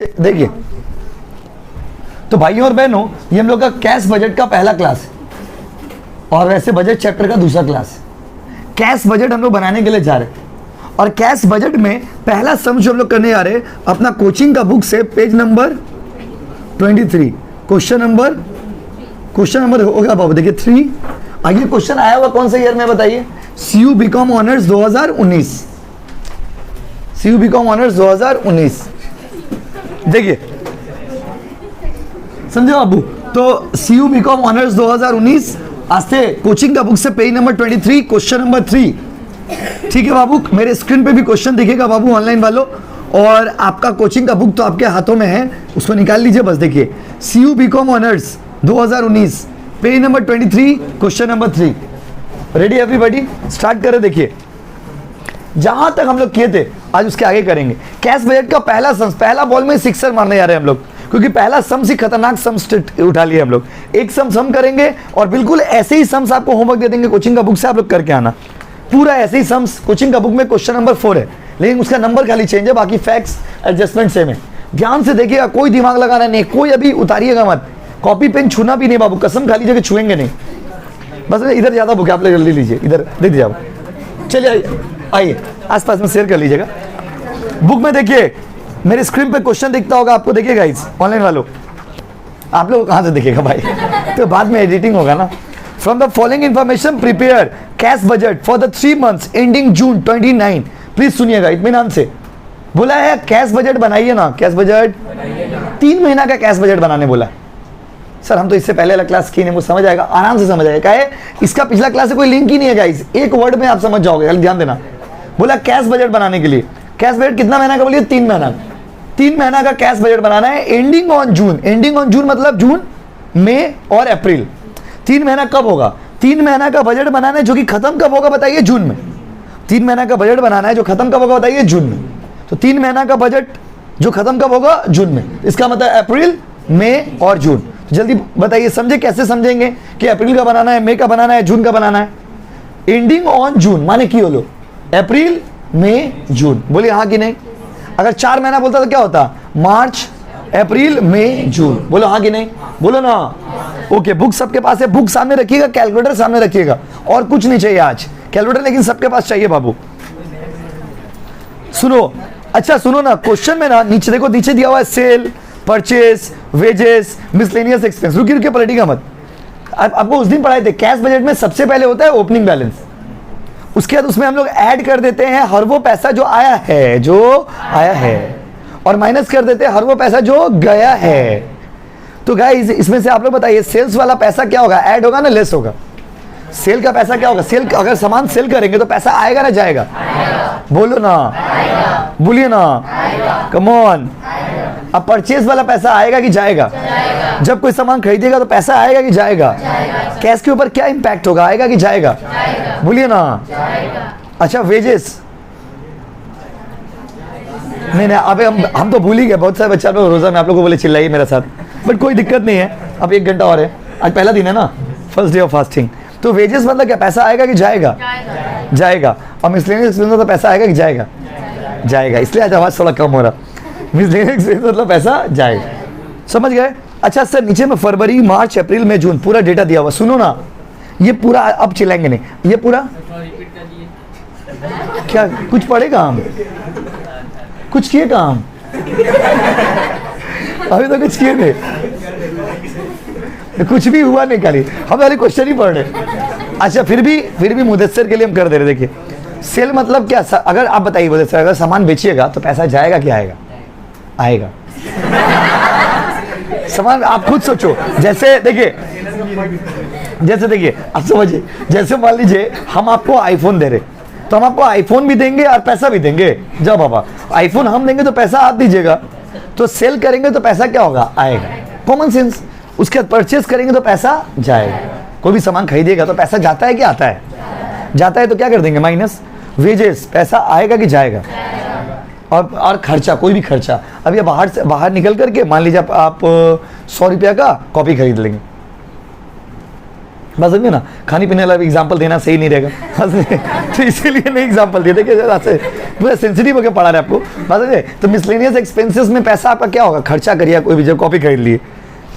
देखिए, तो भाइयों और बहनों, ये हम लोग का कैश बजट का पहला क्लास है और वैसे बजट चैप्टर का दूसरा क्लास है। कैश बजट हम लोग बनाने के लिए जा रहे हैं और कैश बजट में पहला सम जो हम लोग करने जा रहे हैं अपना कोचिंग का बुक से पेज नंबर 23 क्वेश्चन नंबर होगा बाबू। देखिए 3। आगे क्वेश्चन आया हुआ कौन सा ईयर में बताइए? CU BCom honours 2019। CU BCom honours 2019। देखिए समझे बाबू, तो CU BCom ऑनर्स 2019 आस्ते कोचिंग का बुक से पेज नंबर 23 क्वेश्चन नंबर 3। ठीक है बाबू, मेरे स्क्रीन पे भी क्वेश्चन दिखेगा बाबू ऑनलाइन वालों, और आपका कोचिंग का बुक तो आपके हाथों में है, उसको निकाल लीजिए बस। देखिए CU BCom honours 2019 page number 23 question number 3। Ready everybody? Start करें। देखिए जहां तक हम लोग किए थे आज उसके आगे करेंगे। कैश बजट का पहला सम, पहला बॉल में सिक्सर मारने जा रहे हैं हम लोग, क्योंकि पहला सम से खतरनाक सम उठा लिए हम लोग। एक सम करेंगे और बिल्कुल ऐसे ही सम्स आपको होमवर्क दे देंगे कोचिंग का बुक से, आप लोग करके आना। पूरा ऐसे ही सम्स कोचिंग का बुक में क्वेश्चन नंबर 4 है, लेकिन उसका नंबर खाली चेंज है, बाकी फैक्ट्स एडजस्टमेंट सेम है। ध्यान से देखिएगा, कोई दिमाग लगाना नहीं, कोई अभी उतारिएगा मत, कॉपी पेन छूना भी नहीं बाबू, कसम खा लीजिए कि छुएंगे नहीं। बस इधर ज़्यादा बुक आप लोग जल्दी लीजिए, इधर दे दीजिए आप। चलिए आइए आसपास में शेयर कर लीजिएगा। बुक में देखिए मेरे स्क्रीन पे क्वेश्चन दिखता होगा आपको, देखिए गाइस ऑनलाइन वालों, आप लोग कहाँ से दिखेगा भाई? तो बाद में एडिटिंग होगा ना। From the following information prepare cash budget for the 3 months ending June 29। Please सुनिएगा इत्मीनान से। बोला है कैश बजट बनाइए ना, कैश बजट 3 महीना का कैश बजट बनाने बोला। सर हम तो इससे पहले वाला क्लास किए नहीं, वो समझ आएगा, आराम से समझ आएगा। क्या है इसका पिछला क्लास से कोई लिंक ही नहीं है गाइस, एक वर्ड में आप समझ जाओगे, खाली ध्यान देना। बोला कैश बजट बनाने के लिए, कैश बजट कितना महीना का बोलिए? 3 महीना। 3 महीना का कैश बजट बनाना है ending on June. Ending on June मतलब जून, मई और अप्रैल। 3 महीना कब होगा? 3 महीना का बजट बनाना है जो कि खत्म कब होगा बताइए? जून में। 3 महीना का बजट बनाना है जो खत्म कब होगा बताइए? जून में। तो 3 महीना का बजट जो खत्म कब होगा? जून में। इसका मतलब अप्रैल, मई और जून। जल्दी बताइए, समझे कैसे समझेंगे कि अप्रैल का बनाना है, मई का बनाना है, जून का बनाना है? एंडिंग ऑन जून माने की बोलो? अप्रैल, मई, जून। बोलिए हाँ कि नहीं? अगर 4 महीना बोलता तो क्या होता? मार्च, अप्रैल, मई, जून। बोलो हाँ कि नहीं? बोलो ना। ओके, बुक सबके पास है, बुक सामने रखिएगा, कैलकुलेटर सामने रखिएगा, और कुछ नहीं चाहिए आज। कैलकुलेटर लेकिन सबके पास चाहिए बाबू। सुनो, अच्छा सुनो ना, क्वेश्चन में ना नीचे देखो, नीचे दिया हुआ है sale, purchase, wages, miscellaneous expense. रुकिए पलटिएगा मत। आपको उस दिन पढ़ाए थे कैश बजट में सबसे पहले होता है ओपनिंग बैलेंस, उसके बाद उसमें हम लोग ऐड कर देते हैं हर वो पैसा जो आया है, और माइनस कर देते हैं हर वो पैसा जो गया है। तो गाइस इसमें से आप लोग बताइए सेल्स वाला पैसा क्या होगा? ऐड होगा ना लेस होगा? सेल का पैसा क्या होगा? सेल, अगर सामान सेल करेंगे तो पैसा आएगा ना जाएगा? बोलो ना, बोलिए ना, कम ऑन। अब परचेज वाला पैसा आएगा कि जाएगा? जब कोई सामान खरीदेगा तो पैसा आएगा कि जाएगा? कैश के ऊपर क्या इंपैक्ट होगा? आएगा कि जाएगा? बोलिए ना। अच्छा वेजेस, नहीं अबे हम तो भूल ही गए। बहुत सारे बच्चे लोग रोजा में आप लोगों को बोले चिल्लाइए मेरे साथ, बट कोई दिक्कत नहीं है, अब 1 घंटा और है, आज पहला दिन है ना, फर्स्ट डे ऑफ फास्टिंग। तो वेजेस मतलब क्या? पैसा आएगा कि जाएगा? जाएगा। और मिसलेनियस एक्सपेंस मतलब पैसा आएगा कि जाएगा? जाएगा। इसलिए आज आवाज थोड़ा कम हो रहा। मिसलेनियस एक्सपेंस मतलब पैसा जाएगा, समझ गए? अच्छा सर नीचे में फरवरी, मार्च, अप्रैल, मई, जून पूरा डेटा दिया हुआ। सुनो ना, ये पूरा अब चिल्लाएंगे नहीं, ये पूरा क्या कुछ पढ़ेगा? हम कुछ किए काम? अभी तो कुछ किए नहीं, कुछ भी हुआ नहीं, खाली हम वाले क्वेश्चन ही पढ़ रहे। अच्छा फिर भी मुदस्सर के लिए हम कर दे रहे। देखिए सेल मतलब क्या? अगर आप बताइए मुदस्सर, अगर सामान बेचिएगा तो पैसा जाएगा कि आएगा? आएगा। सामान आप खुद सोचो। जैसे देखिए आप समझिए, जैसे मान लीजिए हम आपको आईफोन दे रहे, तो हम आपको आईफोन भी देंगे और पैसा भी देंगे। जब बाबा आईफोन हम देंगे तो पैसा आप दीजिएगा, तो सेल करेंगे तो पैसा क्या होगा? आएगा। Common sense. उसके बाद परचेस करेंगे तो पैसा जाएगा। कोई भी सामान खरीदेगा तो पैसा जाता है कि आता है? जाता है, तो क्या कर देंगे? Minus wages. पैसा आएगा कि जाएगा? और खर्चा, कोई भी खर्चा। अब ये बाहर निकल करके मान लीजिए आप 100 रुपया का कॉपी खरीद लेंगे, बस समझे ना, खाने पीने वाला एग्जाम्पल देना सही नहीं रहेगा तो इसीलिए नहीं एग्जाम्पल देते कि ऐसे पूरा सेंसिटिव होकर पढ़ा रहे आपको, बस समझे। तो मिसलेनियस एक्सपेंसेस में पैसा आपका क्या होगा, खर्चा करिए, कोई भी जब कॉपी खरीद लिए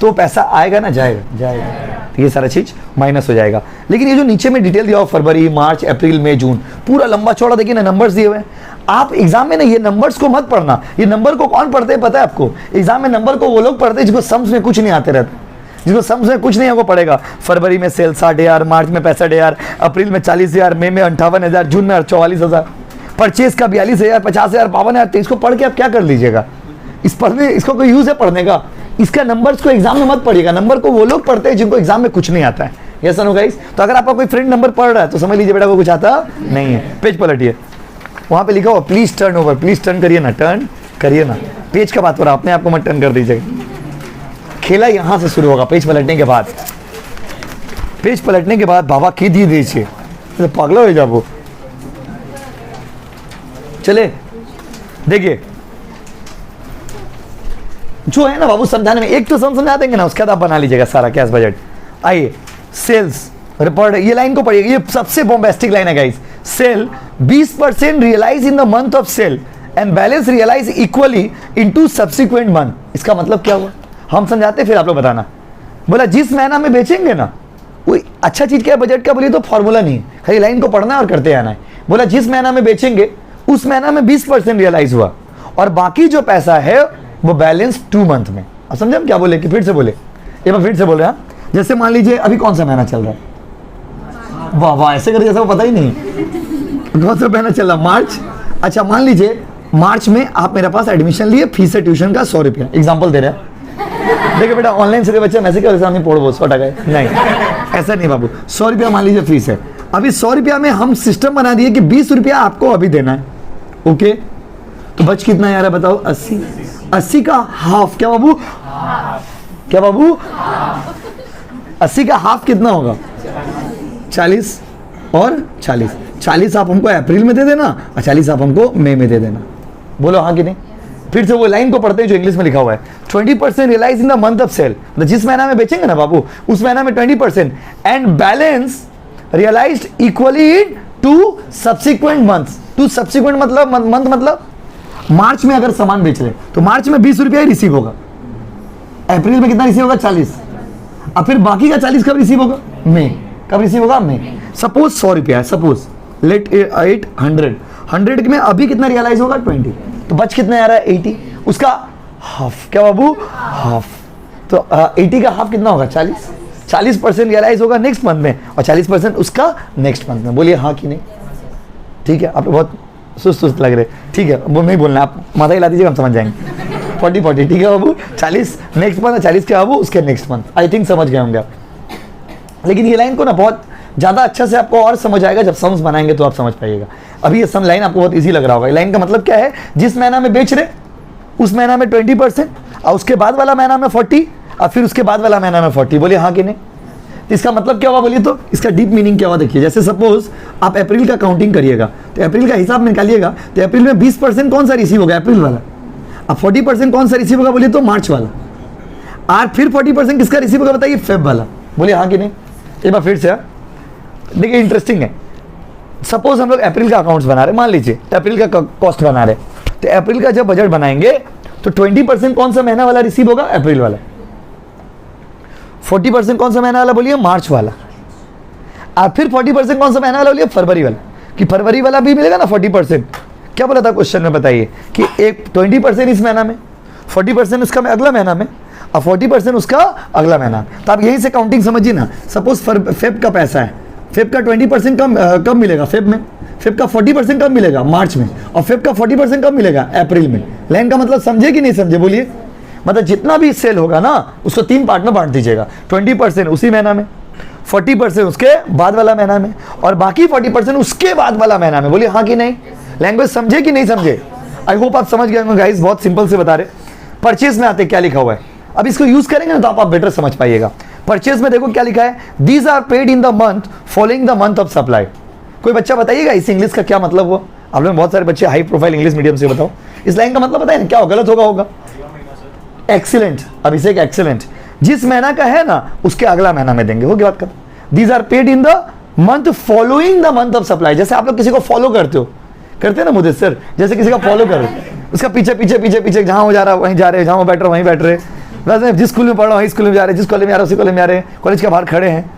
तो पैसा आएगा ना, जाएगा तो ये सारा चीज माइनस हो जाएगा। लेकिन ये जो नीचे में डिटेल दिया हो, फरवरी, मार्च, अप्रैल, मई, जून, पूरा लंबा चौड़ा देखिए ना, नंबर्स दिए हुए हैं। आप एग्जाम में ना ये नंबर्स को मत पढ़ना, ये नंबर को कौन पढ़ते हैं पता है आपको, एग्जाम में नंबर को वो लोग पढ़ते हैं जिसको सम्स में कुछ नहीं आते रहते, जिसको सम्स में कुछ नहीं है वो पढ़ेगा। फरवरी में सेल 60,000, मार्च में 65,000, अप्रैल में 40,000, मई में 58,000, जून में 44,000, परचेज का 42,000, 50,000, 52,000। तो इसको पढ़ के आप क्या कर लीजिएगा, इसको कोई यूज है पढ़ने का, इसका नंबर्स को एग्जाम में मत पढ़िएगा। नंबर को वो लोग पढ़ते हैं जिनको एग्जाम में कुछ नहीं आता है। Yes no guys. तो अगर आपका कोई फ्रेंड नंबर पढ़ रहा है तो समझ लीजिए बेटा को कुछ आता नहीं है। पेज पलटिए, वहां पे लिखा हुआ please turn over, please turn करिए ना, टर्न करिए ना। पेज का बात हो रहा है, अपने आप को मत टर्न कर दीजिएगा। खेला यहां से शुरू होगा, पेज पलटने के बाद। पेज पलटने के बाद बाबा की दी दीजिए, तो पागला हो जाओ। चले देखिए जो है ना बाबू समझाने में, एक तो समझा देंगे ना, उसके बाद आप बना लीजिएगा सारा कैश बजट। आइए सेल्स रिपोर्ट, ये लाइन को पढ़िएगा, ये सबसे बॉम्बेस्टिक लाइन है guys. Sale 20% realise in the month of sale and balance realise equally into subsequent month. इसका मतलब क्या हुआ, हम समझाते फिर आप लोग बताना। बोला जिस महीना में बेचेंगे ना, वो अच्छा चीज क्या है बजट का, बोलिए तो फॉर्मूला नहीं है, खाली लाइन को पढ़ना है और करते आना है। बोला जिस महीना में बेचेंगे उस महीना में 20% रियलाइज हुआ और बाकी जो पैसा है वो बैलेंस 2 मंथ में। अब समझे हम क्या बोले, कि फिर से बोले, ये मैं फिर से बोल रहा हूं। जैसे मान लीजिए अभी कौन सा महीना चल रहा है, वाह वाह ऐसे कर, जैसा वो पता ही नहीं कौन सा महीना चल रहा, मार्च। अच्छा मान लीजिए मार्च में आप मेरे पास एडमिशन लिए, फीस है ट्यूशन का 100 रुपया, एग्जाम्पल दे रहे हैं। देखिए बेटा ऑनलाइन से बच्चा मैसेज कर नहीं पढ़ो 100 टका, नहीं ऐसा नहीं बाबू। 100 रुपया मान लीजिए फीस है, अभी 100 रुपया में हम सिस्टम बना दिए कि 20 रुपया आपको अभी देना है। ओके तो बच कितना यार है बताओ, 80। 80 का हाफ क्या बाबू, क्या बाबू 80 का हाफ कितना होगा, 40 और 40। 40 आप हमको अप्रैल में दे देना और 40 आप हमको मई में दे देना। बोलो हाँ कि नहीं। फिर से वो लाइन को पढ़ते हैं जो इंग्लिश में लिखा हुआ है। 20% realise in the month of sale, जिस महीना में बेचेंगे ना बाबू उस महीना में 20% and balance realised equally in two subsequent months. Two subsequent मतलब मंथ मतलब मार्च में अगर सामान बेच रहे तो मार्च में 20 रुपया ही रिसीव होगा, अप्रैल में कितना रिसीव होगा 40, अब फिर बाकी का 40 कब रिसीव होगा, मई। कब रिसीव होगा, मई। सपोज 100 रुपया है, सपोज लेट 100 में अभी कितना रियलाइज होगा 20, तो बच कितना आ रहा है 80, उसका हाफ क्या बाबू, हाफ। तो 80 का हाफ कितना होगा 40% रियलाइज होगा नेक्स्ट मंथ में और 40% उसका नेक्स्ट मंथ में। बोलिए हाँ कि नहीं। ठीक है, आप बहुत सुस्त लग रहे, ठीक है वो नहीं बोलना, आप माथा हिला दीजिएगा हम समझ जाएंगे। 40 ठीक है बाबू, 40 नेक्स्ट मंथ, 40 क्या बाबू उसके नेक्स्ट मंथ। आई थिंक समझ गए होंगे आप। लेकिन ये लाइन को ना बहुत ज़्यादा अच्छा से आपको और समझ आएगा जब सम्स बनाएंगे तो आप समझ पाइएगा। अभी ये सम लाइन आपको बहुत इजी लग रहा होगा। लाइन का मतलब क्या है, जिस महीना में बेच रहे उस महीना में 20% और उसके बाद वाला महीना में 40 और फिर उसके बाद वाला महीना में 40। बोलिए हाँ कि नहीं। इसका मतलब क्या हुआ बोलिए तो, इसका डीप मीनिंग क्या हुआ देखिए। जैसे सपोज आप अप्रैल का काउंटिंग करिएगा तो अप्रैल का हिसाब निकालिएगा तो अप्रैल में 20% कौन सा रिसीव होगा, अप्रैल वाला। अब 40% कौन सा रिसीव होगा बोलिए तो मार्च वाला, और फिर 40% किसका रिसीव होगा बताइए, फेब वाला। बोलिए हाँ कि नहीं। एक बार फिर से देखिए इंटरेस्टिंग है। सपोज हम लोग अप्रैल का अकाउंट्स बना रहे, मान लीजिए अप्रैल का कॉस्ट बना रहे, तो अप्रैल का जब बजट बनाएंगे तो 20% कौन सा महीना वाला रिसीव होगा, अप्रैल वाला। 40% कौन सा महीना वाला बोलिए, मार्च वाला। और फिर 40% कौन सा महीना वाला बोलिए, फरवरी वाला। कि फरवरी वाला भी मिलेगा ना 40%। क्या बोला था क्वेश्चन में बताइए, कि एक 20% इस महीना में, 40% उसका अगला महीना में और 40% उसका अगला महीना। तो आप यहीं से काउंटिंग समझिए ना। सपोज फेब का पैसा है, फेब का 20% कब मिलेगा, फेब में। फेब का 40% कब मिलेगा, मार्च में। और फेब का 40% कब मिलेगा, अप्रैल में। लाइन का मतलब समझे कि नहीं समझे बोलिए। मतलब जितना भी सेल होगा ना उसको 3 पार्ट में बांट दीजिएगा। 20% उसी महीना में, 40% उसके बाद वाला महीना में और बाकी 40% उसके बाद वाला महीना में। बोलिए हाँ कि नहीं। लैंग्वेज समझे कि नहीं समझे। आई होप आप समझ गए होंगे गाइस, बहुत सिंपल से बता रहे। परचेज में आते क्या लिखा हुआ है, अब इसको यूज करेंगे ना तो आप बेटर समझ पाइएगा। परचेज में देखो क्या लिखा है, these are paid in the month following the month of supply. कोई बच्चा बताइएगा इस इंग्लिश का क्या मतलब हुआ। आप लोग बहुत सारे बच्चे हाई प्रोफाइल इंग्लिश मीडियम से, बताओ इस लाइन का मतलब बताए क्या गलत होगा। एक्सीलेंट अभिषेक, एक्सीलेंट। जिस महीना का है ना उसके अगला महीना में देंगे, हो गया बात कर। These are paid in the month following the month of supply. जैसे आप लोग किसी को फॉलो करते हो, करते हैं ना मुझे सर, जैसे किसी का फॉलो करो, उसका पीछे पीछे पीछे पीछे, जहां वो जा रहा है वहीं जा रहे, जहां वो बैठ रहा वहीं बैठ रहे, वैसे जिस स्कूल में पढ़ रहा वहीं स्कूल में जा रहे, जिस कॉलेज में आ रहा उसी कॉलेज में आ रहे, कॉलेज के बाहर खड़े हैं।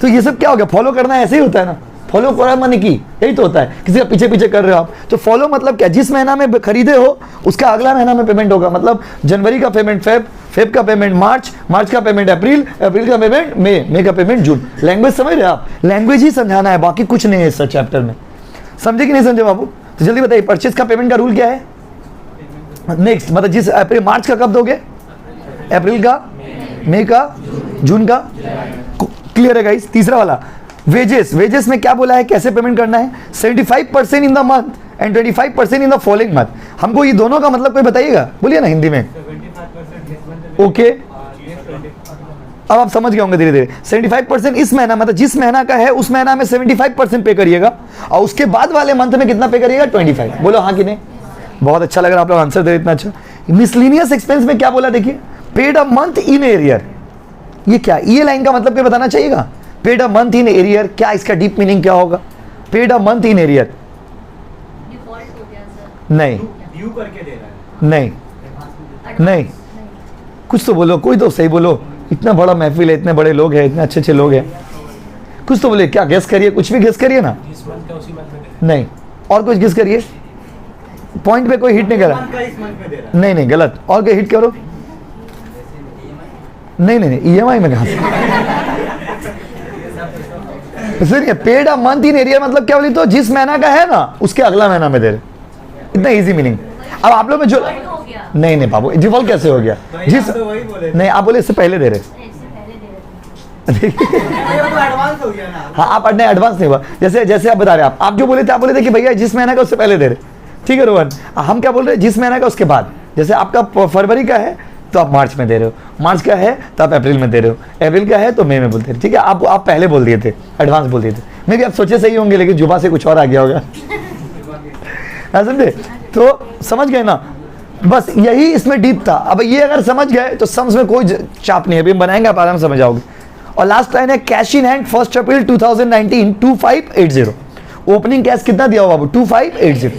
तो ये सब क्या हो गया? फॉलो करना ऐसे ही होता है ना, फॉलो करा माने की यही तो होता है, किसी का पीछे पीछे कर रहे हो आप। तो फॉलो मतलब क्या? जिस महीना में खरीदे हो उसका अगला महीना में पेमेंट होगा। मतलब जनवरी का पेमेंट फेब का पेमेंट मार्च का पेमेंट अप्रैल का पेमेंट मई का पेमेंट जून। लैंग्वेज समझ रहे आप? लैंग्वेज ही समझाना है, बाकी कुछ नहीं है इस चैप्टर में। समझे कि नहीं समझे बाबू? तो जल्दी बताइए, परचेज का पेमेंट का रूल क्या है? नेक्स्ट मतलब जिस अप्रैल मार्च का कब दोगे? अप्रैल का, मई का, जून का। क्लियर है गाइस? तीसरा वाला वेजेस में क्या बोला है, कैसे पेमेंट करना है? 75% इन the month and 25% in the following month. हमको ये दोनों का मतलब कोई बताइएगा, बोलिए ना हिंदी में। ओके अब आप समझ गए होंगे धीरे धीरे। 75% इस महीना, मतलब जिस महीना का है उस महीना में 75% पे करिएगा, और उसके बाद वाले मंथ में कितना पे करिएगा? 25। बोलो हाँ कि नहीं? बहुत अच्छा लग रहा है आप लोग आंसर दे, इतना अच्छा। मिसलिनियस एक्सपेंस में क्या बोला देखिए, paid a month in arrear. ये क्या, ये लाइन का मतलब कोई बताना चाहिएगा? Paid a month in arrear, क्या इसका डीप मीनिंग क्या होगा? Paid a month in arrear नहीं, ड्यू करके दे रहा है। नहीं, कुछ तो बोलो, कोई तो सही बोलो। इतना बड़ा महफिल है, इतने बड़े लोग हैं, इतने अच्छे अच्छे लोग हैं, कुछ तो बोले। क्या गेस करिए, कुछ भी गेस करिए ना। नहीं, और कुछ गेस करिए। पॉइंट पे कोई हिट नहीं करा। नहीं गलत, और कोई हिट करो। नहीं EMI में कहा sir? Paid a month in arrear मतलब क्या बोली? तो जिस महीना का है ना उसके अगला महीना में दे रहे। इतना इजी मीनिंग। अब आप लोग में जो नहीं बाबू, डिफॉल्ट कैसे हो गया? जिस नहीं, आप बोले इससे पहले दे रहे। हाँ आप नहीं, एडवांस नहीं हुआ। जैसे आप बता रहे, आप जो बोले थे कि भैया जिस महीना का उससे पहले दे रहे, ठीक है रोहन। हम क्या बोल रहे हैं? जिस महीना का उसके बाद। जैसे आपका फरवरी का है तो आप मार्च में दे रहे हो, मार्च का है तो आप अप्रैल में दे रहे हो, अप्रैल का है तो मई में बोलते हैं। ठीक है, आप पहले बोल दिए थे, एडवांस बोल दिए थे। मे भी आप सोचे सही होंगे, लेकिन जुबा से कुछ और आ गया होगा। समझे? तो समझ गए ना, बस यही इसमें डीप था। अब ये अगर समझ गए तो सम्स में कोई चाप नहीं है, अभी हम बनाएंगे, आप आराम से समझ आओगे। और लास्ट लाइन है cash in hand 1 April 2019 2580। Opening cash कितना दिया हो बाबू? 2580।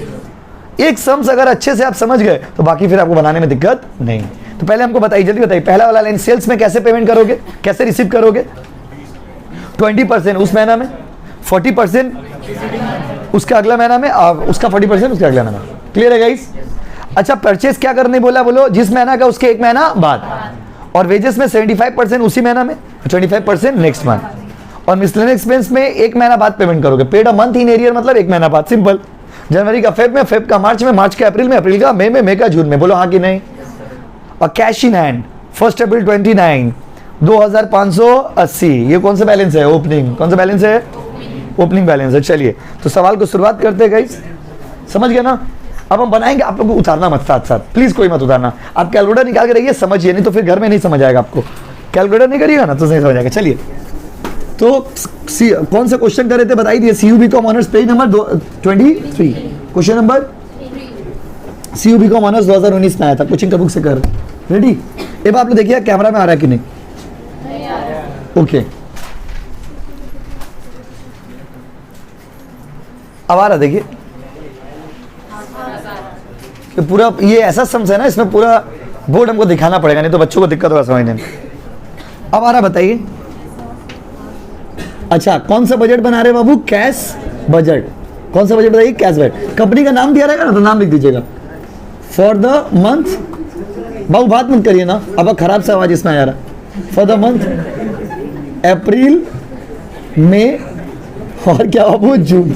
एक सम्स अगर अच्छे से आप समझ गए तो बाकी फिर आपको बनाने में दिक्कत नहीं। तो पहले हमको बताइए, जल्दी बताइए, पहला वाला लाइन सेल्स में कैसे पेमेंट करोगे, कैसे रिसीव करोगे? 20% उस महीना में, 40% उसका अगला महीना में, और उसका 40% उसका अगला महीना। क्लियर है गाइस? अच्छा, परचेज क्या करने बोला? बोलो जिस महीना का उसके एक महीना बाद। और वेजेस में 75% उसी महीना में, 25% नेक्स्ट मंथ। और मिसलेनियस एक्सपेंस में एक महीना बाद पेमेंट करोगे। Paid a month in arrear मतलब एक महीना बाद, सिंपल। जनवरी का फेब में, फेब का मार्च में, मार्च का अप्रैल में, अप्रैल का मई में, मई का जून में। बोलो हाँ कि नहीं? और कैश इन हैंड 1 अप्रैल 29 2580। ये कौन सा बैलेंस है? ओपनिंग। कौन सा बैलेंस है? ओपनिंग बैलेंस है। चलिए तो सवाल को शुरुआत करते हैं गाइस, समझ गए ना? अब हम बनाएंगे, आप लोगों को उतारना मत साथ साथ, प्लीज कोई मत उतारना। आप कैलकुलेटर निकाल के रहिए, समझिए, नहीं तो फिर घर में नहीं समझ आएगा आपको। कैलकुलेटर नहीं करिएगा ना तो नहीं समझ आएगा। चलिए तो कौन सा क्वेश्चन कर रहे थे बताइए दिए। CUBCom honours page number 23, question number CUBCom honours 2019 में आया था, कोचिंग का बुक से कर। रेडी? अब आप लोग देखिए कैमरा में आ रहा है कि नहीं? ओके, अब आ रहा, देखिए कि पूरा ये ऐसा सम्स है ना, इसमें पूरा बोर्ड हमको दिखाना पड़ेगा, नहीं तो बच्चों को दिक्कत होगा समझने में। अब आ रहा, बताइए। अच्छा, कौन सा बजट बना रहे बाबू? Cash budget. कौन सा बजट बताइए? Cash budget. कंपनी का नाम दिया रहेगा ना, तो नाम लिख दीजिएगा। फॉर द मंथ, बाबू बात मत करिए ना, अब खराब सा आवाज इसमें आ रहा। फॉर द मंथ अप्रैल, मई और क्या बाबू? जून।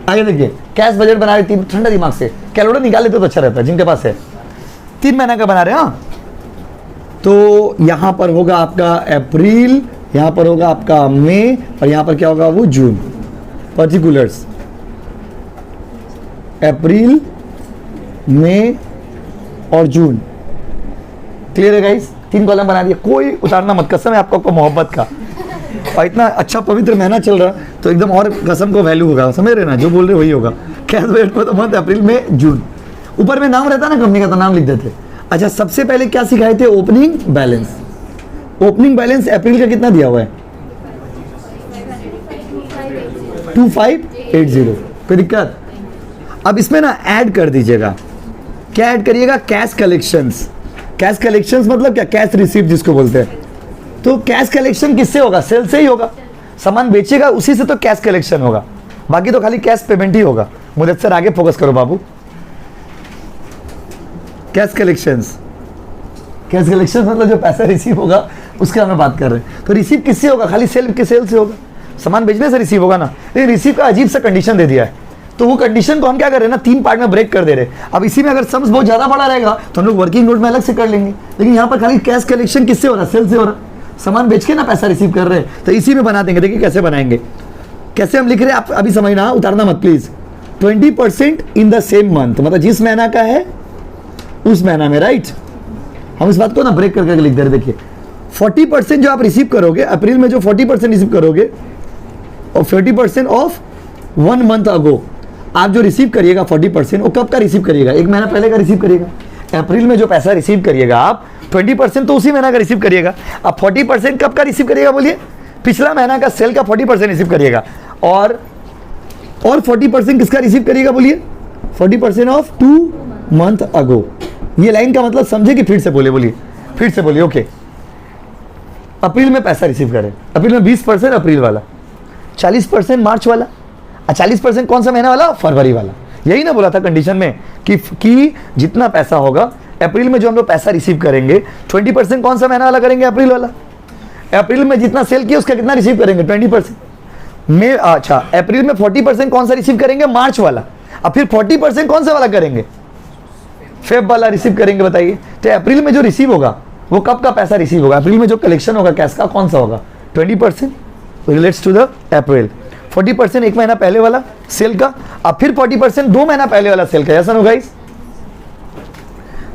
आगे देखिए, कैश बजट बना रहे, ठंडा दिमाग से कैलकुलेटर निकाल लेते तो अच्छा रहता है, जिनके पास है। 3 महीने का बना रहे हैं। हाँ, तो यहां पर होगा आपका अप्रैल, यहां पर होगा आपका मई, और यहां पर क्या होगा वो? जून। पर्टिकुलर्स अप्रैल, मई और जून। क्लियर है गाइस? 3 कॉलम बना दिया, कोई उतारना मत, कसम है आपको मोहब्बत का। और इतना अच्छा पवित्र महीना चल रहा तो एकदम और कसम को वैल्यू होगा, समझ रहे ना? जो बोल रहे वही होगा। कैश बजट पर तो मंथ अप्रैल में, जून। ऊपर में नाम रहता ना कंपनी का, तो नाम लिख देते। अच्छा, सबसे पहले क्या सिखाए थे? Opening balance. ओपनिंग बैलेंस अप्रैल का कितना दिया हुआ है? 2580। कोई दिक्कत? अब इसमें ना ऐड कर दीजिएगा, क्या ऐड करिएगा? Cash collections. कैश कलेक्शंस मतलब क्या? कैश रिसीव जिसको बोलते हैं। तो कैश कलेक्शन किससे होगा? सेल से ही होगा। सामान बेचेगा उसी से तो कैश कलेक्शन होगा, बाकी तो खाली कैश पेमेंट ही होगा। मुदस्सर आगे फोकस करो बाबू। कैश कलेक्शंस, कैश कलेक्शन मतलब जो पैसा रिसीव होगा उसके हम बात कर रहे हैं। तो रिसीव किससे होगा? खाली सेल के सेल से होगा, सामान बेचने से रिसीव होगा ना। लेकिन रिसीव का अजीब सा कंडीशन दे दिया है, तो वो कंडीशन को हम क्या कर रहे हैं ना, 3 पार्ट में ब्रेक कर दे रहे हैं। अब इसी में अगर सम्स बहुत ज्यादा बड़ा रहेगा तो हम लोग वर्किंग नोट में अलग से कर लेंगे, लेकिन यहाँ पर खाली कैश कलेक्शन किससे हो रहा है? सेल से हो रहा है। सामान बेच के ना पैसा रिसीव कर रहे हैं, तो इसी में बना देंगे। देखिए कैसे बनाएंगे, कैसे हम लिख रहे हैं, आप अभी समझना, उतारना मत please. 20% in the same month, मतलब जिस महीना का है उस महीना में, राइट। हम इस बात को ना ब्रेक करके लिख दे रहे। देखिए 40% जो आप रिसीव करोगे अप्रैल में, जो 40% रिसीव करोगे, और 40% ऑफ 1 मंथ अगो, आप जो रिसीव करिएगा 40%, वो कब का रिसीव करिएगा? 1 महीना पहले का रिसीव करिएगा। अप्रैल में जो पैसा रिसीव करिएगा आप 20% तो उसी महीना का रिसीव करिएगा। अब 40% कब का रिसीव करिएगा? बोलिए, पिछला महीना का सेल का 40% रिसीव करिएगा। और 40% किसका रिसीव करिएगा? बोलिए, 40% ऑफ 2 मंथ अगो। ये लाइन का मतलब समझे कि फिर से बोलिए, फिर से बोलिए। ओके, अप्रैल में पैसा रिसीव करें, अप्रैल में 20% अप्रैल वाला, 40% मार्च वाला, और 40% कौन सा महीना वाला? फरवरी वाला। यही ना बोला था कंडीशन में कि जितना पैसा होगा अप्रैल में जो हम लोग पैसा रिसीव करेंगे, 20% कौन सा महीना वाला करेंगे? अप्रैल वाला। अप्रैल में जितना सेल किया उसका कितना रिसीव करेंगे? 20%। में अच्छा, अप्रैल में 40% कौन सा रिसीव करेंगे? मार्च वाला। अब फिर 40% कौन सा वाला करेंगे? फेब वाला रिसीव करेंगे। बताइए, तो अप्रैल में जो रिसीव होगा वो कब का पैसा रिसीव होगा? अप्रैल में जो कलेक्शन होगा कैश का कौन सा होगा? 20% रिलेट्स टू द अप्रैल। 40% 1 महीना पहले वाला सेल का, अब फिर 40% 2 महीना पहले वाला सेल का। ऐसा होगा गाइस?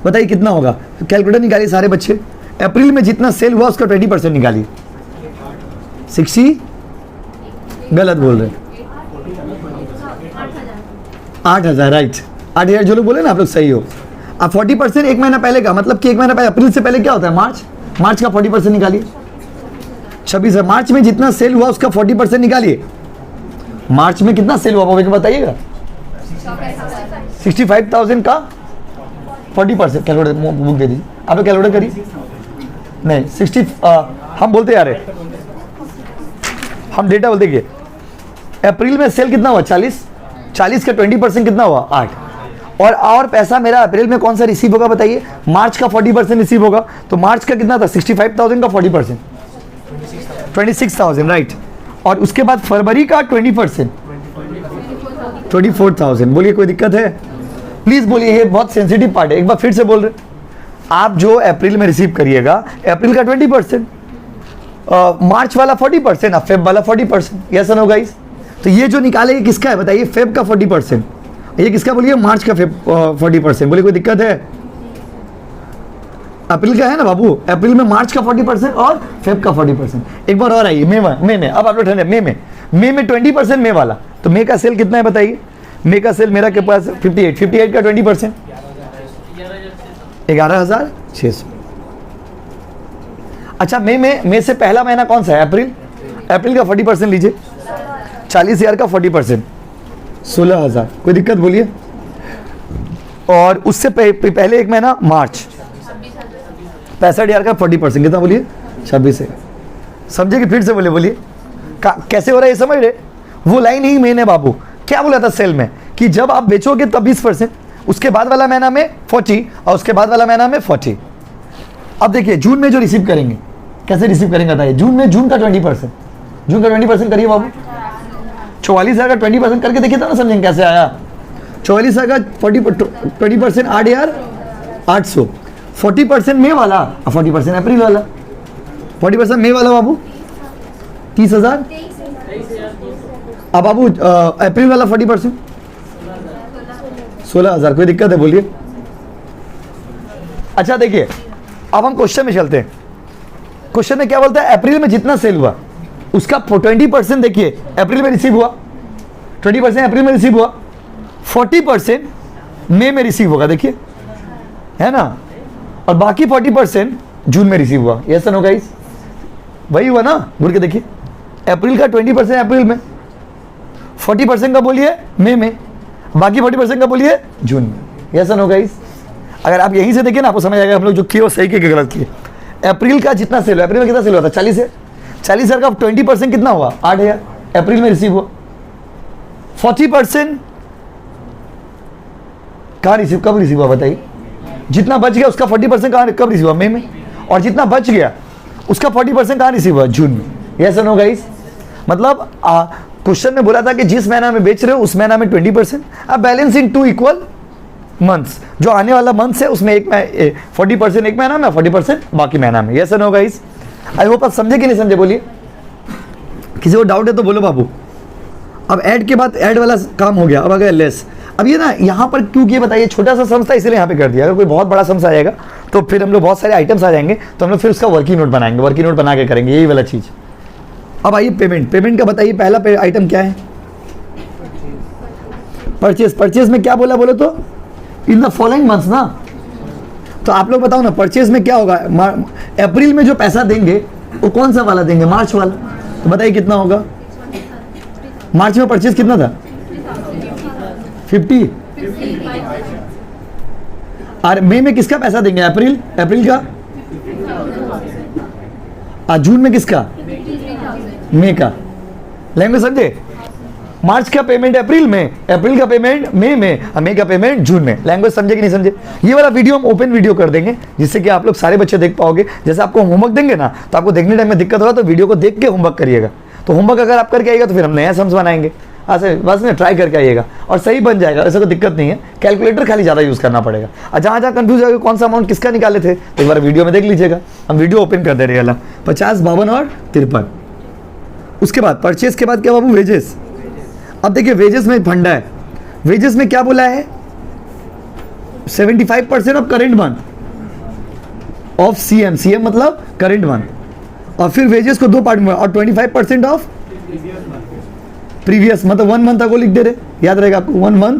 बताइए कितना होगा? कैलकुलेटर निकालिए सारे बच्चे। अप्रैल में जितना सेल हुआ उसका 20% निकालिए। 60, गलत बोल रहे, 8,000, राइट। 8,000 जो लोग बोले ना आप लोग सही हो। अब 40% 1 महीना पहले का, मतलब कि 1 महीना पहले, अप्रैल से पहले क्या होता है? मार्च का 40% निकालिए। 26 है। मार्च में जितना सेल हुआ उसका 40% निकालिए। मार्च में कितना सेल हुआ वो बताइएगा? 65,000 का 40%। कैलकुलेटर बुक दे दीजिए, आप लोग कैलकुलेटर करिए। नहीं 60, हम बोलते यार, हम डेटा बोलते कि अप्रैल में सेल कितना हुआ? 40 का 20% कितना हुआ? 8। और पैसा मेरा अप्रैल में कौन सा रिसीव होगा? बताइए। मार्च का 40% रिसीव होगा, तो मार्च का कितना था? 65,000 का 40%, 26,000, राइट। और उसके बाद फरवरी का 20%, 24,000। बोलिए, कोई दिक्कत है? प्लीज बोलिए, ये बहुत सेंसिटिव पार्ट है। एक बार फिर से बोल रहे, आप जो अप्रैल में रिसीव करिएगा, अप्रैल का 20%, मार्च वाला 40%, और फेब वाला 40%। Yes no guys? तो ये जो निकाले ये किसका है? बताइए। फेब का 40%, ये किसका? बोलिए, मार्च का 40%। बोलिए, कोई दिक्कत है? अप्रैल का है ना बाबू, अप्रैल में मार्च का 40% और फेब का 40%। एक बार और आइए, मई में। अब आप लोग ठंडे, मई में 20% मई वाला, तो मई का सेल कितना है बताइए? मई का सेल मेरा के पास 58 का 20%, 11,600। अच्छा, मई से पहला महीना कौन सा है? अप्रैल का 40% लीजिए, 40,000 का 40%, 16,000। कोई दिक्कत? बोलिए। और उससे पहले एक महीना मार्च, 65,000 का 40%, कितना? बोलिए, 26 है। समझे कि फिर से बोलिए कैसे हो रहा है ये समझ रहे? वो लाइन ही मेन है बाबू। क्या बोला था सेल में कि जब आप बेचोगे तब 20%, उसके बाद वाला महीना में 40, और उसके बाद वाला महीना में 40। अब देखिए जून में जो रिसीव करेंगे, कैसे रिसीव करेंगे बताइए? जून का 20%, जून का 20% करिए बाबू। 44,000 का 20% करके देखिए तो ना, समझेंगे कैसे आया। 44,000 का 20%, 8,800। 40% मई वाला और 40% अप्रैल वाला। 40% मई वाला बाबू 30,000। अब बाबू अप्रैल वाला 40%, 16,000। कोई दिक्कत है? बोलिए। अच्छा देखिए, अब हम क्वेश्चन में चलते हैं। क्वेश्चन में क्या बोलता है? अप्रैल में जितना सेल हुआ उसका 20% देखिए अप्रैल में रिसीव हुआ, 20% अप्रैल में रिसीव हुआ, 40% मई में रिसीव होगा, देखिए है ना, और बाकी 40% जून में रिसीव हुआ। Yes no guys? वही हुआ ना? बोल के देखिए, अप्रैल का 20% अप्रैल में, 40% का बोलिए मई में, बाकी 40% का बोलिए जून में। Yes no guys? अगर आप यहीं से देखिए ना, आपको समझ आएगा हम लोग जो किए वो सही किए कि गलत किए। अप्रैल का जितना सेल हुआ, अप्रैल में कितना सेल हुआ था? 40 है। 40,000 का 20% कितना हुआ? 8,000 अप्रैल में रिसीव हुआ। 40% कहाँ रिसीव, कब रिसीव हुआ बताइए? जितना बच गया उसका 40% कहाँ, कब रिसीव हुआ? मई में। और जितना बच गया उसका 40% कहाँ रिसीव हुआ? जून में। Yes no guys? मतलब क्वेश्चन में बोला था कि जिस महीना में बेच रहे हो उस महीना में 20%, अब बैलेंस इन 2 इक्वल मंथ्स, जो आने वाला मंथ्स है उसमें 40% एक महीना में, 40% बाकी महीना में। Yes no guys? I hope आप समझे कि नहीं समझे, बोलिए। किसी को डाउट है तो बोलो बाबू। अब ऐड के बाद ऐड वाला काम हो गया, अब आ गया लेस। अब ये ना यहाँ पर क्यों किया बताइए? छोटा सा सम था इसलिए यहाँ पे कर दिया। अगर कोई बहुत बड़ा सम आएगा तो फिर हम लोग बहुत सारे आइटम्स आ जाएंगे तो हम लोग फिर उसका वर्किंग नोट बनाएंगे, वर्किंग नोट बना के करेंगे, यही वाला चीज़। अब आइए पेमेंट, पेमेंट का बताइए पहला आइटम क्या है? परचेज। परचेज में क्या बोला बोलो तो? इन द फॉलोइंग मंथ्स ना। तो आप लोग बताओ ना परचेज में क्या होगा? अप्रैल में जो पैसा देंगे वो कौन सा वाला देंगे? मार्च वाला। तो बताइए कितना होगा? मार्च में परचेज कितना था? 50। और मई में किसका पैसा देंगे? अप्रैल, अप्रैल का। जून में किसका? मई का। लैंग्वेज समझे? मार्च का पेमेंट अप्रैल में, अप्रैल का पेमेंट मई में, और मई का पेमेंट जून में। लैंग्वेज समझे कि नहीं समझे? ये वाला वीडियो हम ओपन वीडियो कर देंगे जिससे कि आप लोग सारे बच्चे देख पाओगे। जैसे आपको होमवर्क देंगे ना तो आपको देखने टाइम में दिक्कत होगा तो वीडियो को देख के होमवर्क करिएगा। तो होमवर्क अगर आप करके आइएगा तो फिर हम नया सम्स बनाएंगे। ऐसे बस में ट्राई करके आइएगा और सही बन जाएगा, ऐसा कोई दिक्कत नहीं है। कैलकुलेटर खाली ज़्यादा यूज़ करना पड़ेगा। और जहाँ जहाँ कंफ्यूज होगा कौन सा अमाउंट किसका निकाले थे तो एक बार वीडियो में देख लीजिएगा। हम वीडियो ओपन कर दे रहे हैं 50, 52 और 53। उसके बाद परचेज के बाद क्या बाबू? वेजेस। अब देखिए वेजेस में फंडा है। वेजेस में क्या बोला है? 75% of current month of CM, CM मतलब करेंट मंथ। और फिर वेजेस को 2 पार्ट में, और 25% ऑफ प्रीवियस, मतलब 1 मंथ अगो लिख दे रहे, याद रहेगा आपको? 1 मंथ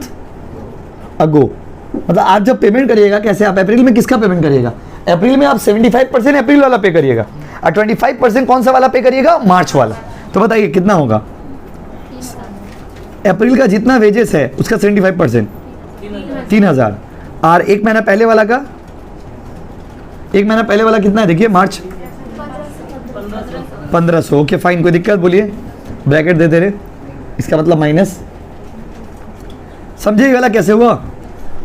अगो। मतलब आप जब पेमेंट करिएगा कैसे? आप अप्रैल में किसका पेमेंट करिएगा? अप्रैल में आप 75% अप्रैल वाला पे करिएगा और 25% कौन सा वाला पे करिएगा? मार्च वाला। तो बताइए कितना होगा? अप्रैल का जितना वेजेस है उसका 75% 3,000। और एक महीना पहले वाला का, एक महीना पहले वाला कितना है? देखिए मार्च 1500। ओके फाइन, कोई दिक्कत? बोलिए। ब्रैकेट दे दे रहे, इसका मतलब माइनस। समझे ये वाला कैसे हुआ?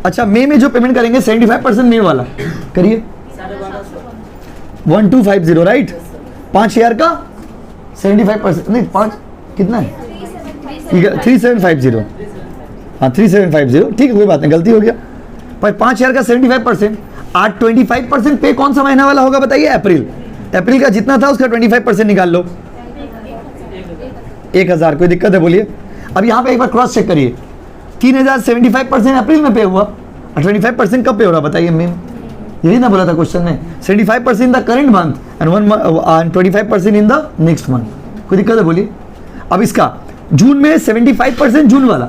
अच्छा मई में जो पेमेंट करेंगे 75% मई वाला करिए, 1250 राइट। 5,000 का 75%, नहीं 5 कितना है? ठीक है 3750। हाँ 3750, ठीक है कोई बात नहीं, गलती हो गया। पर 5,000 का 75%। आज 25% पे कौन सा महीना वाला होगा बताइए? अप्रैल। अप्रैल का जितना था उसका 25% निकाल लो, 1,000। कोई दिक्कत है बोलिए? अब यहाँ पे एक बार क्रॉस चेक करिए। 3,000 75% अप्रैल में पे हुआ और 25% कब पे हो रहा बताइए? मई में। यही ना बोला था क्वेश्चन में? 75% in the current month and 25% in the next month. कोई दिक्कत है बोलिए? अब इसका जून में 75% जून वाला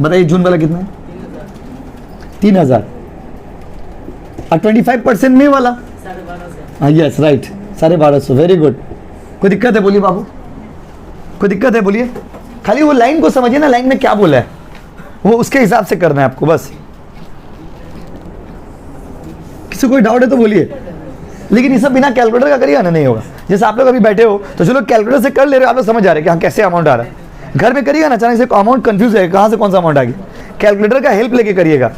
बताइए, जून वाला कितना है? 3,000। और 25% मई वाला? हाँ यस राइट, 1250। Very good. कोई दिक्कत है बोलिए बाबू? कोई दिक्कत है बोलिए? खाली वो लाइन को समझिए ना, लाइन में क्या बोला है वो उसके हिसाब से करना है आपको बस। किसी कोई डाउट है तो बोलिए। लेकिन ये सब बिना कैलकुलेटर का करिएगा ना, नहीं होगा। जैसे आप लोग अभी बैठे हो तो चलो कैलकुलेटर से कर ले रहे हो, आप लोग समझ आ रहे हैं कि हाँ कैसे अमाउंट आ रहा है। घर में करिएगा ना, अचानक से अमाउंट कंफ्यूज है कहाँ से कौन सा अमाउंट आ गया। कैलकुलेटर का हेल्प लेके करिएगा,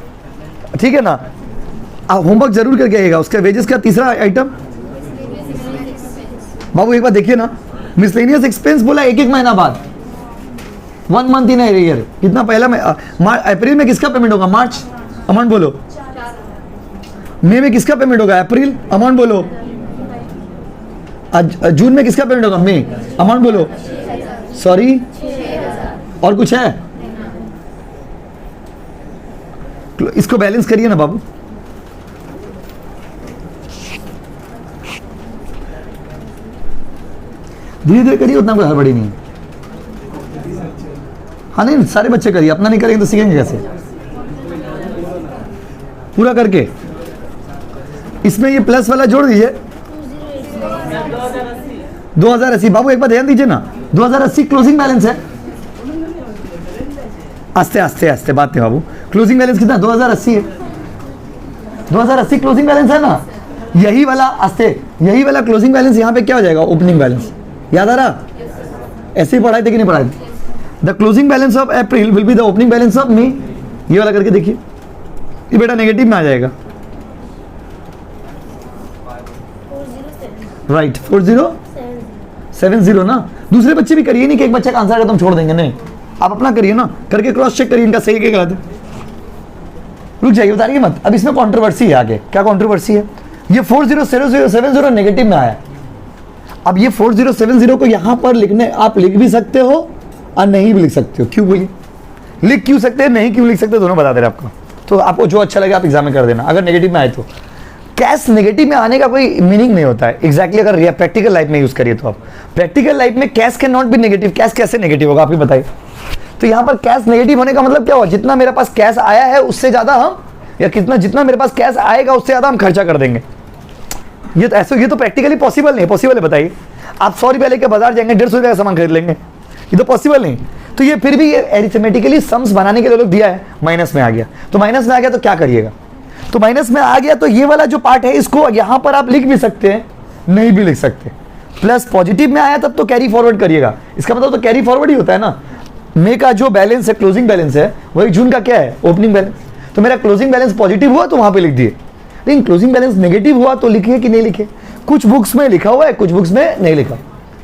ठीक है ना? आप होमवर्क जरूर करके आइएगा। उसका वेजेस का तीसरा आइटम बाबू एक बार देखिए ना, मिसलेनियस एक्सपेंस बोला एक महीना बाद, 1 मंथ इन ईयर। कितना पहला में? अप्रैल में किसका पेमेंट होगा? मार्च, अमाउंट बोलो। मई में किसका पेमेंट होगा? अप्रैल, अमाउंट बोलो। जून में किसका पेमेंट होगा? मई, अमाउंट बोलो। सॉरी, और कुछ है? इसको बैलेंस करिए ना बाबू। धीरे धीरे करिए, उतना कोई हड़बड़ी नहीं है। हाँ नहीं सारे बच्चे करिए, अपना नहीं करेंगे तो सीखेंगे कैसे? पूरा करके इसमें ये प्लस वाला जोड़ दीजिए, 2080। बाबू एक बार ध्यान दीजिए ना, 2080 क्लोजिंग बैलेंस है। आस्ते आस्ते आस्ते बात है बाबू। क्लोजिंग बैलेंस कितना 2080 है, 2080 क्लोजिंग बैलेंस है ना, यही वाला आस्ते, यही वाला क्लोजिंग बैलेंस यहाँ पे क्या हो जाएगा, ओपनिंग बैलेंस। याद आ रहा, ऐसे ही पढ़ाए थे कि नहीं पढ़ाए थे? The closing balance of April will be the opening balance of May, ये वाला करके देखिए, ये बेटा नेगेटिव में आ जाएगा, राइट 4070 ना। दूसरे बच्चे भी करिए, नहीं कि एक बच्चे का आंसर अगर तुम छोड़ देंगे, नहीं आप अपना करिए ना, करके क्रॉस चेक करिए इनका सही है क्या गलत है। रुक जाइए, बताइए मत, अब इसमें कंट्रोवर्सी है आगे। क्या कंट्रोवर्सी है? ये 407070 नेगेटिव में आया। अब ये 4070 को यहां पर लिखने, आप लिख भी सकते हो और नहीं भी लिख सकते हो। क्यों बोलिए, लिख क्यों सकते हैं, नहीं क्यों लिख सकते, दोनों बता दे रहे आपको। तो आपको जो अच्छा लगे आप एग्जाम में कर देना, अगर नेगेटिव में आए तो। कैश नेगेटिव में आने का कोई मीनिंग नहीं होता है एग्जैक्टली अगर प्रैक्टिकल लाइफ में यूज करिए तो। आप प्रैक्टिकल लाइफ में cash can not be negative, cash कैसे नेगेटिव होगा आप ही बताइए। तो यहाँ पर कैश नेगेटिव होने का मतलब क्या हुआ, जितना मेरे पास कैश आया है उससे ज्यादा हम, या जितना मेरे पास कैश आएगा उससे ज्यादा हम खर्चा कर देंगे। ये तो ऐसे, ये तो प्रैक्टिकली पॉसिबल नहीं है। पॉसिबल है बताइए, आप 100 रुपया लेके बाजार जाएंगे 150 रुपये का सामान खरीद लेंगे, ये तो पॉसिबल नहीं। तो ये फिर भी ये एरिथमेटिकली सम्स बनाने के लिए लोग दिया है, माइनस में आ गया। तो माइनस में आ गया तो क्या करिएगा, तो माइनस में आ गया तो ये वाला जो पार्ट है इसको यहां पर आप लिख भी सकते हैं, नहीं भी लिख सकते। प्लस पॉजिटिव में आया तब तो कैरी फॉरवर्ड करिएगा, इसका मतलब तो कैरी फॉरवर्ड ही होता है ना। मई का जो बैलेंस है, क्लोजिंग बैलेंस है, वही जून का क्या है, ओपनिंग बैलेंस। तो मेरा क्लोजिंग बैलेंस पॉजिटिव हुआ तो वहां पे लिख दिए, लेकिन क्लोजिंग बैलेंस नेगेटिव हुआ तो लिखिए कि नहीं लिखे। कुछ बुक्स में लिखा हुआ है, कुछ बुक्स में नहीं लिखा।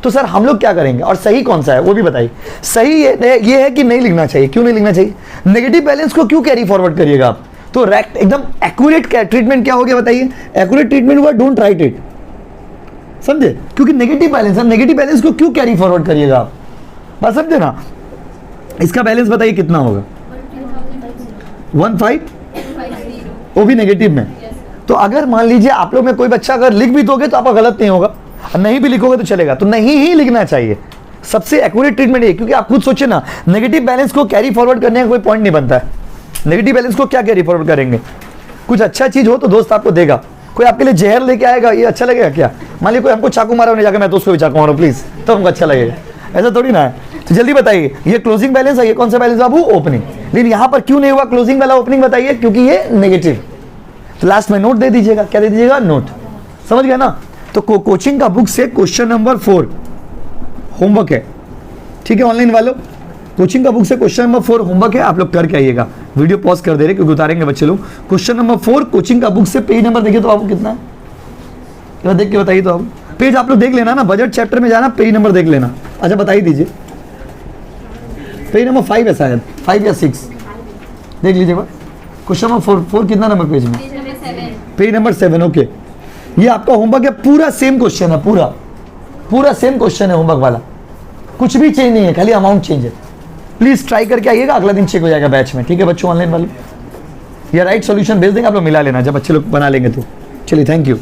तो सर हम लोग क्या करेंगे, और सही कौन सा है वो भी बताइए। सही ये है कि नहीं लिखना चाहिए। क्यों नहीं लिखना चाहिए, नेगेटिव बैलेंस को क्यों कैरी फॉरवर्ड करिएगा आप। तो एकदम एक्यूरेट ट्रीटमेंट क्या हो गया बताइए, एक्यूरेट ट्रीटमेंट हुआ डोंट राइट इट, समझे, क्योंकि नेगेटिव बैलेंस है, नेगेटिव बैलेंस को क्यों कैरी फॉरवर्ड करिएगा आप, बस समझे ना। इसका बैलेंस बताइए कितना होगा, 1550, वो भी नेगेटिव में। तो अगर मान लीजिए आप लोग में कोई बच्चा अगर लिख भी दोगे तो आपका गलत नहीं होगा, और नहीं भी लिखोगे तो चलेगा। तो नहीं ही लिखना चाहिए, सबसे एक्यूरेट ट्रीटमेंट है। क्योंकि आप खुद सोचिए ना, नेगेटिव बैलेंस को कैरी फॉरवर्ड करने का कोई पॉइंट नहीं बनता है। नेगेटिव बैलेंस को क्या कैरी फॉरवर्ड करेंगे, कुछ अच्छा चीज हो तो दोस्त आपको देगा, कोई आपके लिए जहर लेके आएगा, ये अच्छा लगेगा क्या। मान लीजिए कोई हमको चाकू मारा नहीं जाकर, मैं तो उसको भी चाकू मारूं प्लीज, तो हमको अच्छा लगेगा, ऐसा थोड़ी ना है। तो जल्दी बताइए, ये क्लोजिंग बैलेंस है, ये कौन सा बैलेंस बाबू, ओपनिंग। लेकिन यहां पर क्यों नहीं हुआ क्लोजिंग वाला ओपनिंग बताइए, क्योंकि ये नेगेटिव। तो लास्ट में नोट दे दीजिएगा, क्या दे दीजिएगा, नोट, समझ गए ना। तो कोचिंग का बुक से क्वेश्चन नंबर 4 होमवर्क है, ठीक है ऑनलाइन वालों। कोचिंग का बुक से क्वेश्चन नंबर 4 होमवर्क है, आप लोग करके आइएगा। वीडियो पॉज कर दे रहे क्योंकि उतारेंगे बच्चे लोग। क्वेश्चन नंबर 4 कोचिंग का बुक से, पेज नंबर देखिए तो आपको कितना है, देख के बताइए। तो आप पेज आप लोग देख लेना ना, बजट चैप्टर में जाना, पेज नंबर देख लेना। अच्छा बताइए दीजिए, पेज नंबर 5 है शायद, 5 या 6 देख लीजिएगा। क्वेश्चन नंबर 4 कितना नंबर पेज में, पेज नंबर 7। ओके, ये आपका होमवर्क है, पूरा सेम क्वेश्चन है, पूरा सेम क्वेश्चन है होमवर्क वाला, कुछ भी चेंज नहीं है, खाली अमाउंट चेंज है। प्लीज ट्राई करके आइएगा, अगला दिन चेक हो जाएगा बैच में, ठीक है बच्चों ऑनलाइन वाले। या राइट सॉल्यूशन भेज देंगे, आप लोग मिला लेना जब बच्चे लोग बना लेंगे तो। चलिए थैंक यू।